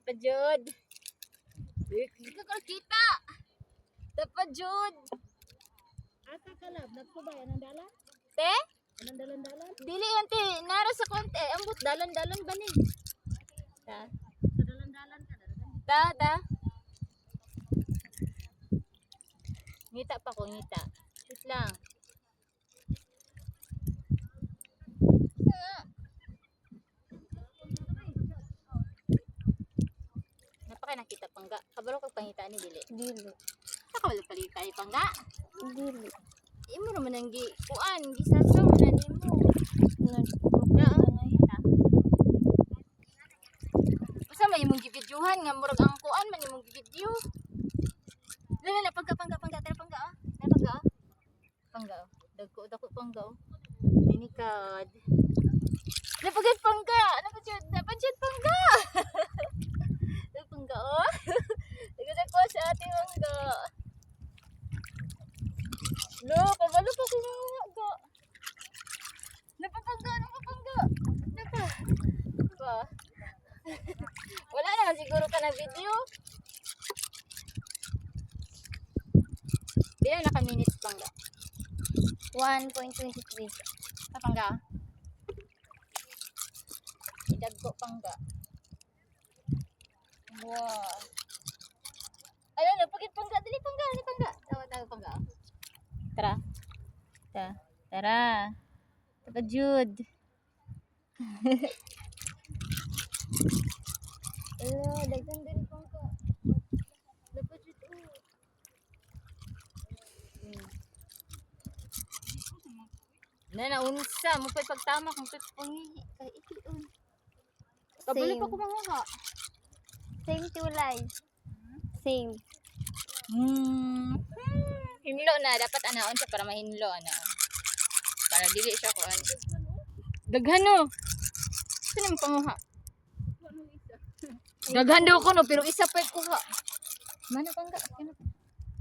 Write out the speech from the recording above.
Dapat jud. Di ka kita. Dapat jud. Asa ka lab, nagsubay anang dala? Te? Anang dalan-dalan? Dili yan te. Nara sa konti. Ambot dalan-dalan ba ni? Ta. Sa dalan-dalan ka dalan. Ta. Ngita pa ko, ngita. Wait lang. Napaka nakita pangga. Kabalo kag pangita ni dili. Dili. Kabalo palita ni pangga. Dili. Imo ra man ang gi kuan, gisasa man na nimo. Basta may imong gibidyohan nga murag ang kuan man imong gibidyo. Lala pangga tara pangga ah. Na pangga ah. Pangga. Dako pangga. Dinikad. Napagad pangga. Napansyad pangga. Pangga oh. Nagada ko sa ating pangga. Lo, kabalo pa ko nga. Napapangga. Napa. Pa. Wala naman siguro ka na video. Bila naka minutes pangga. 1.23. Sa pangga. Idagko pangga. Wow. Ano na, pagit pangga, dali pangga. Tawa pangga. Tara. Tara Jude. Hello, daghan diri pangga. Dapat Jude. Na unsa mo pay pagtama kung pay pangihi kay ikion. Kabalo Same. pa ko manguha. Same tulay. Same. Hinlo na dapat anaon siya para mahinlo ana. Para dili siya kuan. Daghan no. Sino mo panguha? Daghan daw ko no pero isa pa kuha. Mana pangga?